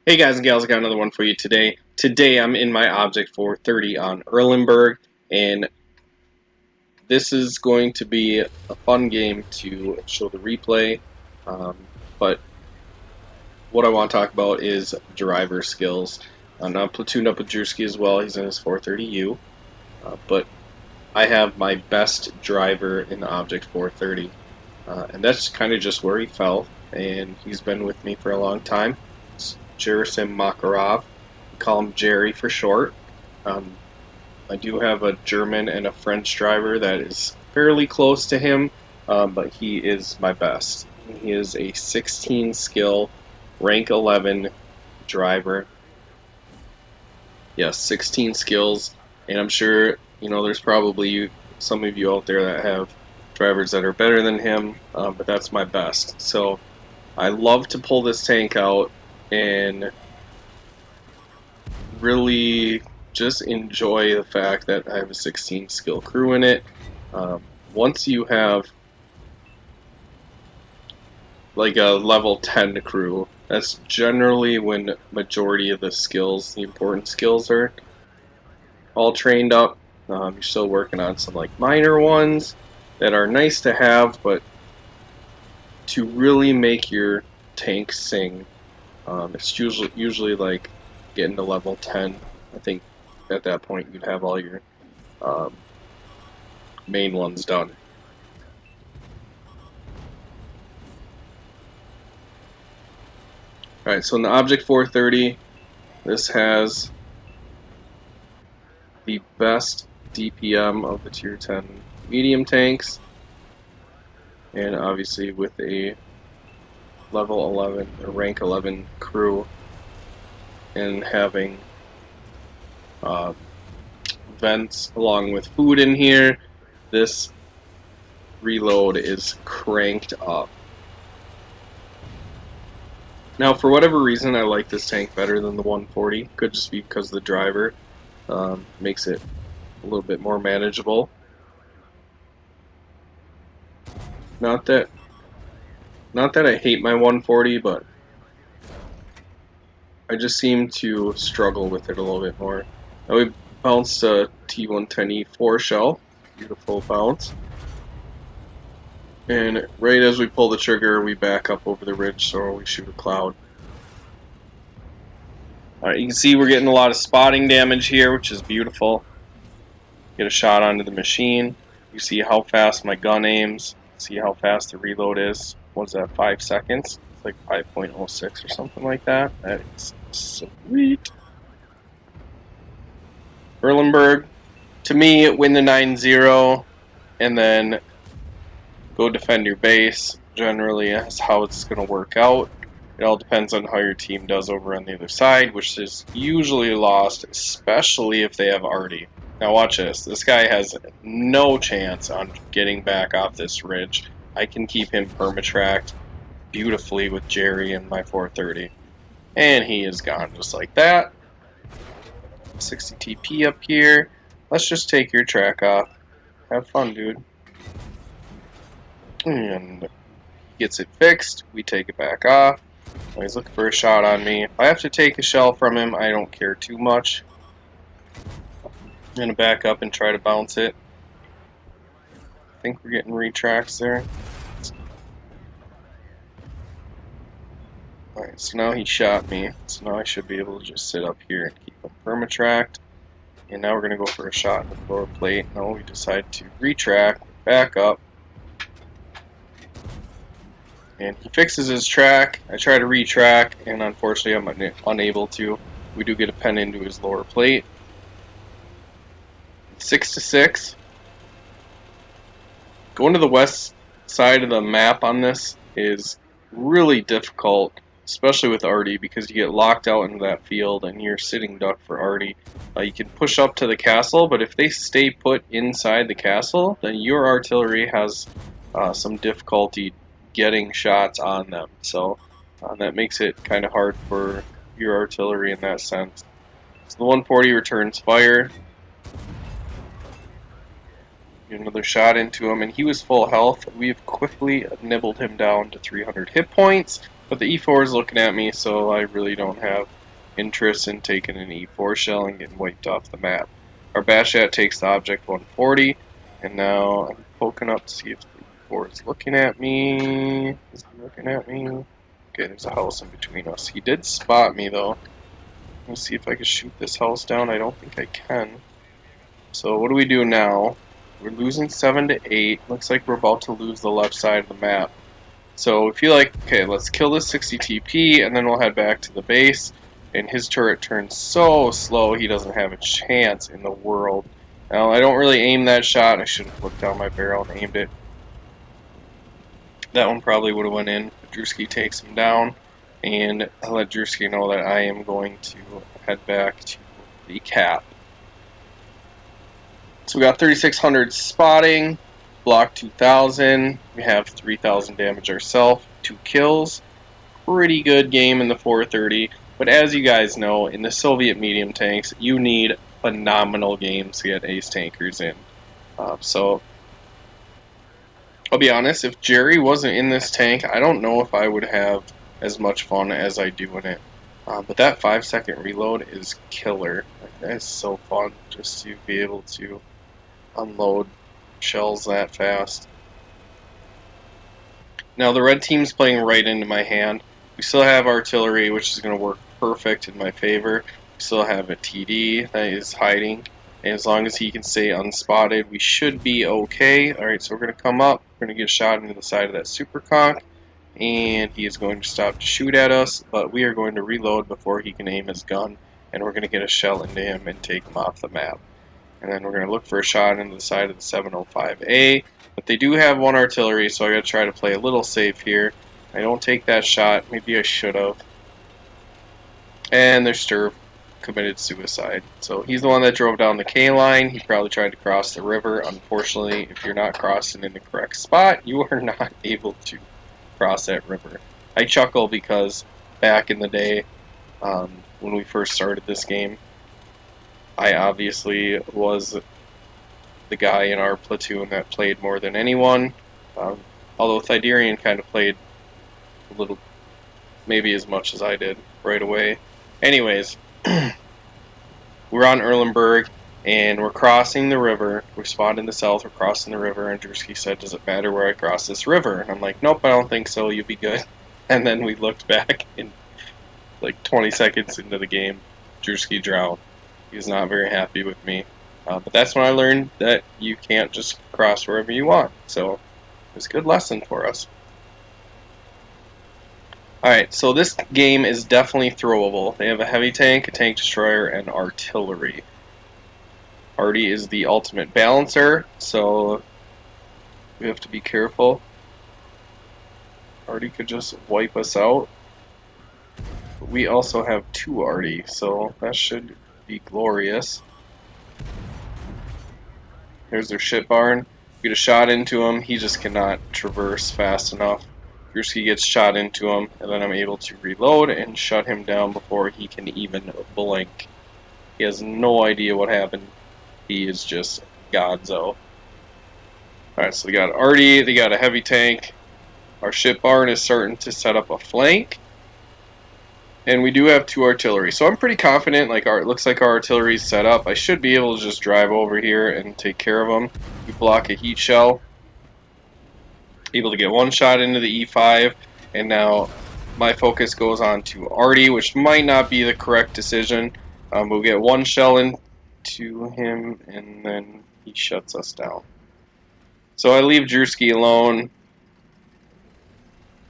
Hey guys and gals, I got another one for you today. Today I'm in my OBJ430 on Erlenburg, and this is going to be a fun game to show the replay, but what I want to talk about is driver skills. I'm platooned up with Drewski as well, he's in his 430U, but I have my best driver in the OBJ430, and that's kind of just where he fell, and he's been with me for a long time. It's Geri Makarov. We call him Geri for short. I do have a German and a French driver that is fairly close to him, but he is my best. He is a 16 skill, rank 11 driver. Yes, 16 skills, and I'm sure there's probably some of you out there that have drivers that are better than him, but that's my best. So I love to pull this tank out and really just enjoy the fact that I have a 16 skill crew in it. Once you have like a level 10 crew, that's generally when majority of the skills, the important skills, are all trained up. You're still working on some like minor ones that are nice to have, but to really make your tank sing, it's usually like getting to level 10. I think at that point you'd have all your main ones done. Alright, so in the OBJ430, this has the best DPM of the tier 10 medium tanks, and obviously with a level 11 or rank 11 crew, and having vents along with food in here, this reload is cranked up. Now, for whatever reason, I like this tank better than the 140. Could just be because the driver makes it a little bit more manageable. Not that I hate my 140, but I just seem to struggle with it a little bit more. Now we bounced a T110E4 shell, beautiful bounce, and right as we pull the trigger, we back up over the ridge, so we shoot a cloud. Alright, you can see we're getting a lot of spotting damage here, which is beautiful. Get a shot onto the machine. You see how fast my gun aims. See how fast the reload is. What's that, 5 seconds? It's like 5.06 or something like that. That is sweet. Erlenburg, to me, win the 9-0 and then go defend your base. Generally, that's how it's going to work out. It all depends on how your team does over on the other side, which is usually lost, especially if they have Artie. Now watch this. This guy has no chance on getting back off this ridge. I can keep him permatracked beautifully with Geri and my 430. And he is gone just like that. 60 TP up here. Let's just take your track off. Have fun, dude. And he gets it fixed. We take it back off. He's looking for a shot on me. If I have to take a shell from him, I don't care too much. I'm going to back up and try to bounce it. I think we're getting retracts there. Alright, so now he shot me. So now I should be able to just sit up here and keep him permatracked. And now we're going to go for a shot in the lower plate. Now we decide to retract, back up. And he fixes his track. I try to retrack, and unfortunately I'm unable to. We do get a pen into his lower plate. 6-6. Going to the west side of the map on this is really difficult, especially with Artie, because you get locked out into that field and you're sitting duck for Artie. You can push up to the castle, but if they stay put inside the castle, then your artillery has some difficulty getting shots on them. So that makes it kind of hard for your artillery in that sense. So the 140 returns fire. Get another shot into him, and he was full health. We've quickly nibbled him down to 300 hit points, but the E4 is looking at me, so I really don't have interest in taking an E4 shell and getting wiped off the map. Our Bashat takes the object 140, and now I'm poking up to see if the E4 is looking at me. Is he looking at me? Okay, there's a house in between us. He did spot me though. Let's see if I can shoot this house down. I don't think I can. So what do we do now? We're losing 7 to 8. Looks like we're about to lose the left side of the map. So we feel like, okay, let's kill this 60 TP, and then we'll head back to the base. And his turret turns so slow, he doesn't have a chance in the world. Now, I don't really aim that shot. I should have looked down my barrel and aimed it. That one probably would have went in. But Drewski takes him down, and I let Drewski know that I am going to head back to the cap. So we got 3600 spotting, block 2000, we have 3000 damage ourselves, 2 kills. Pretty good game in the 430, but as you guys know, in the Soviet medium tanks, you need phenomenal games to get ace tankers in. So I'll be honest, if Geri wasn't in this tank, I don't know if I would have as much fun as I do in it. But that 5-second reload is killer. Like, that is so fun just to be able to unload shells that fast. Now the red team's playing right into my hand. We still have artillery, which is going to work perfect in my favor. We still have a TD that is hiding, and as long as he can stay unspotted, we should be okay. Alright, so we're going to come up, we're going to get shot into the side of that super conch, and he is going to stop to shoot at us, but we are going to reload before he can aim his gun, and we're going to get a shell into him and take him off the map. And then we're going to look for a shot into the side of the 705A. But they do have 1 artillery, so I got to try to play a little safe here. I don't take that shot. Maybe I should have. And their Sturv committed suicide. So he's the one that drove down the K line. He probably tried to cross the river. Unfortunately, if you're not crossing in the correct spot, you are not able to cross that river. I chuckle because back in the day, when we first started this game, I obviously was the guy in our platoon that played more than anyone. Although Thyderian kind of played a little, maybe as much as I did right away. Anyways, we're on Erlenburg, and we're crossing the river. We're spotted in the south, we're crossing the river, and Drewski said, "Does it matter where I cross this river?" And I'm like, "Nope, I don't think so, you'll be good." And then we looked back, and like 20 seconds into the game, Drewski drowned. He was not very happy with me. But that's when I learned that you can't just cross wherever you want. So it was a good lesson for us. Alright, so this game is definitely throwable. They have a heavy tank, a tank destroyer, and artillery. Artie is the ultimate balancer, so we have to be careful. Artie could just wipe us out. But we also have 2 Artie, so that should be glorious. Here's their shit barn. Get a shot into him. He just cannot traverse fast enough. Drewski gets shot into him, and then I'm able to reload and shut him down before he can even blink. He has no idea what happened. He is just Godzo. Alright, so they got Artie, they got a heavy tank. Our ship barn is starting to set up a flank. And we do have 2 artillery. So I'm pretty confident, like it looks like our artillery is set up. I should be able to just drive over here and take care of them. We block a heat shell. Able to get 1 shot into the E5. And now my focus goes on to Artie, which might not be the correct decision. We'll get 1 shell into him, and then he shuts us down. So I leave Drewski alone.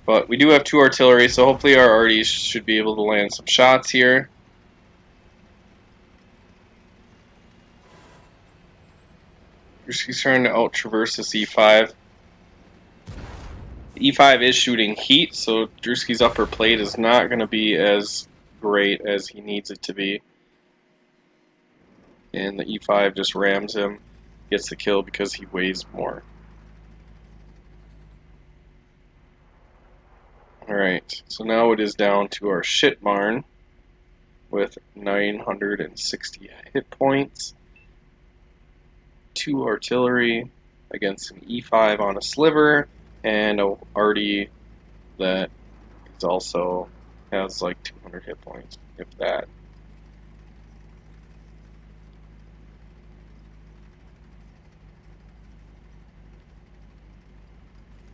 But we do have 2 artillery, so hopefully our arties should be able to land some shots here. Drewski's trying to out-traverse this E5. The E5 is shooting heat, so Drewski's upper plate is not going to be as great as he needs it to be. And the E5 just rams him, gets the kill because he weighs more. Alright, so now it is down to our shit barn with 960 hit points. 2 artillery against an E5 on a sliver, and a Artie that is also Has like 200 hit points, if that.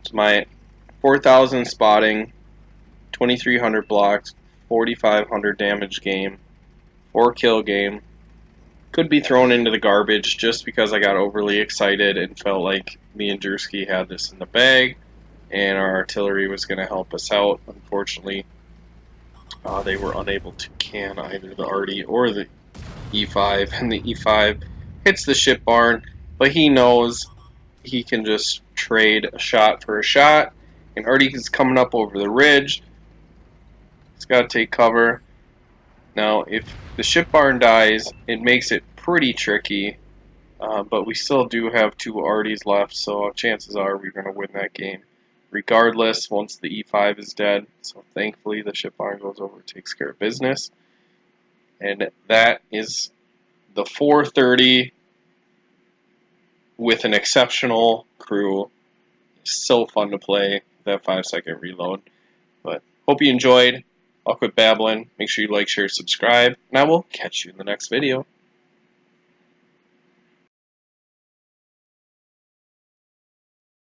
It's my 4,000 spotting, 2,300 blocks, 4,500 damage game, 4-kill game. Could be thrown into the garbage just because I got overly excited and felt like me and Drewski had this in the bag and our artillery was going to help us out. Unfortunately, they were unable to can either the Artie or the E5, and the E5 hits the ship barn, but he knows he can just trade a shot for a shot, and Artie is coming up over the ridge. He's got to take cover. Now, if the ship barn dies, it makes it pretty tricky, but we still do have 2 Arties left, so chances are we're going to win that game regardless once the E5 is dead. So thankfully the ship barn goes over and takes care of business. And that is the 430 with an exceptional crew. So fun to play, that 5-second reload. But hope you enjoyed. I'll quit babbling. Make sure you like, share, subscribe, and I will catch you in the next video.